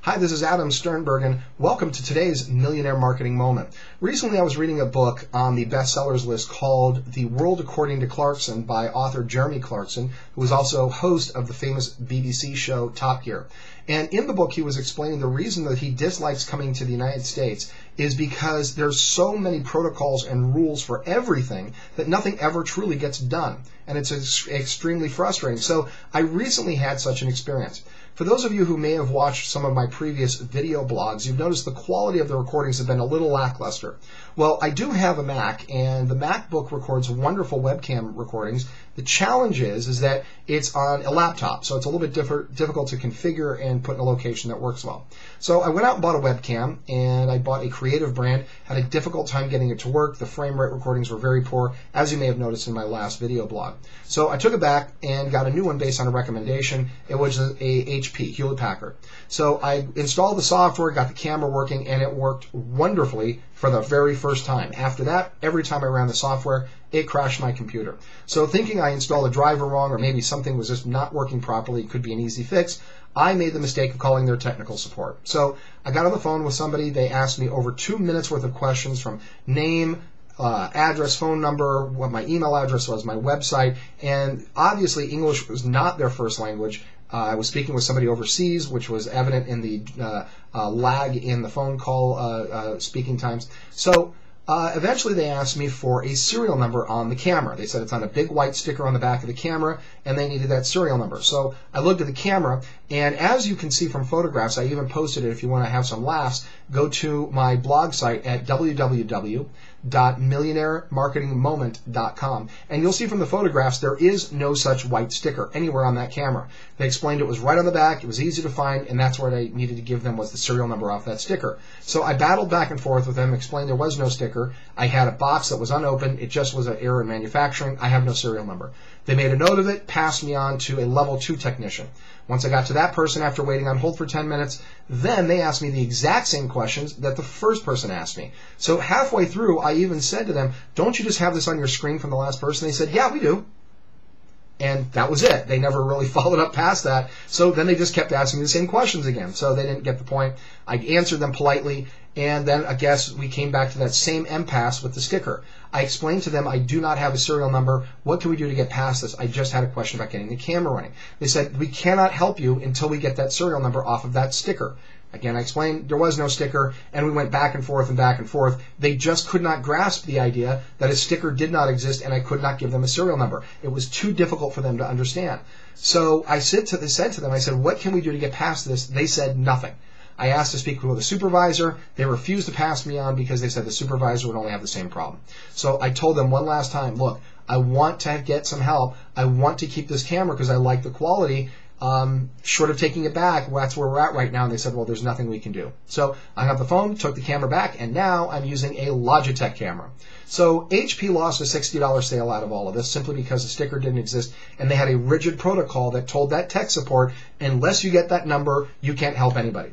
Hi, this is Adam Sternberg, and welcome to today's Millionaire Marketing Moment. Recently, I was reading a book on the bestsellers list called The World According to Clarkson by author Jeremy Clarkson, who is also host of the famous BBC show Top Gear. And in the book, he was explaining the reason that he dislikes coming to the United States is because there's so many protocols and rules for everything that nothing ever truly gets done. And it's extremely frustrating. So I recently had such an experience. For those of you who may have watched some of my previous video blogs, you've noticed the quality of the recordings have been a little lackluster. Well, I do have a Mac, and the MacBook records wonderful webcam recordings. The challenge is that it's on a laptop, so it's a little bit difficult to configure and put in a location that works well. So I went out and bought a webcam, and I bought a creative brand, had a difficult time getting it to work. The frame rate recordings were very poor, as you may have noticed in my last video blog. So I took it back and got a new one based on a recommendation. It was a HP, Hewlett-Packard. So I installed the software, got the camera working, and it worked wonderfully for the very first time. After that, every time I ran the software, it crashed my computer. So thinking I installed a driver wrong, or maybe something was just not working properly, it could be an easy fix, I made the mistake of calling their technical support. So I got on the phone with somebody. They asked me over 2 minutes worth of questions, from name, address, phone number, what my email address was, my website, and obviously English was not their first language. I was speaking with somebody overseas, which was evident in the lag in the phone call speaking times. So eventually they asked me for a serial number on the camera. They said it's on a big white sticker on the back of the camera, and they needed that serial number. So I looked at the camera, and as you can see from photographs, I even posted it if you want to have some laughs, go to my blog site at www.millionairemarketingmoment.com, and you'll see from the photographs there is no such white sticker anywhere on that camera. They explained it was right on the back, it was easy to find, and that's what I needed to give them was the serial number off that sticker. So I battled back and forth with them, explained there was no sticker. I had a box that was unopened, it just was an error in manufacturing, I have no serial number. They made a note of it, passed me on to a level 2 technician. Once I got to that person after waiting on hold for 10 minutes, then they asked me the exact same questions that the first person asked me. So halfway through, I even said to them, don't you just have this on your screen from the last person? They said, yeah, we do. And that was it. They never really followed up past that. So then they just kept asking me the same questions again. So they didn't get the point. I answered them politely, and then I guess we came back to that same impasse with the sticker. I explained to them I do not have a serial number. What can we do to get past this? I just had a question about getting the camera running. They said, we cannot help you until we get that serial number off of that sticker. Again, I explained there was no sticker, and we went back and forth and back and forth. They just could not grasp the idea that a sticker did not exist, and I could not give them a serial number. It was too difficult for them to understand. So I said to them, I said, what can we do to get past this? They said nothing. I asked to speak with a supervisor. They refused to pass me on because they said the supervisor would only have the same problem. So I told them one last time, look, I want to get some help. I want to keep this camera because I like the quality. Short of taking it back, well, that's where we're at right now. And they said, well, there's nothing we can do. So I got the phone, took the camera back, and now I'm using a Logitech camera. So HP lost a $60 sale out of all of this simply because the sticker didn't exist, and they had a rigid protocol that told that tech support, unless you get that number, you can't help anybody.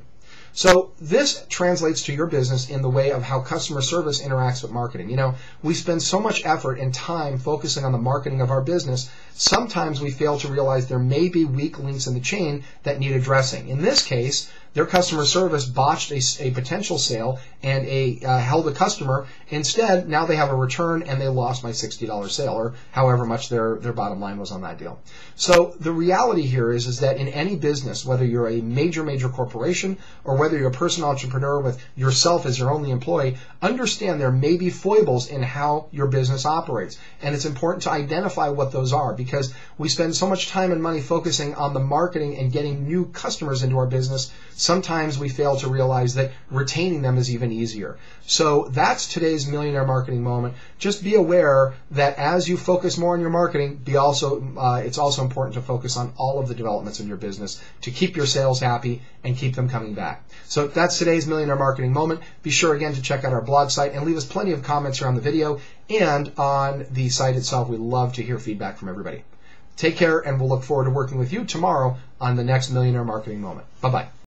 So this translates to your business in the way of how customer service interacts with marketing. You know, we spend so much effort and time focusing on the marketing of our business, sometimes we fail to realize there may be weak links in the chain that need addressing. In this case, their customer service botched a potential sale and held a customer. Instead, now they have a return and they lost my $60 sale, or however much their bottom line was on that deal. So the reality here is that in any business, whether you're a major corporation or whether you're a personal entrepreneur with yourself as your only employee, understand there may be foibles in how your business operates. And it's important to identify what those are, because we spend so much time and money focusing on the marketing and getting new customers into our business. Sometimes we fail to realize that retaining them is even easier. So that's today's Millionaire Marketing Moment. Just be aware that as you focus more on your marketing, it's also important to focus on all of the developments in your business to keep your sales happy and keep them coming back. So that's today's Millionaire Marketing Moment. Be sure again to check out our blog site and leave us plenty of comments around the video and on the site itself. We love to hear feedback from everybody. Take care, and we'll look forward to working with you tomorrow on the next Millionaire Marketing Moment. Bye-bye.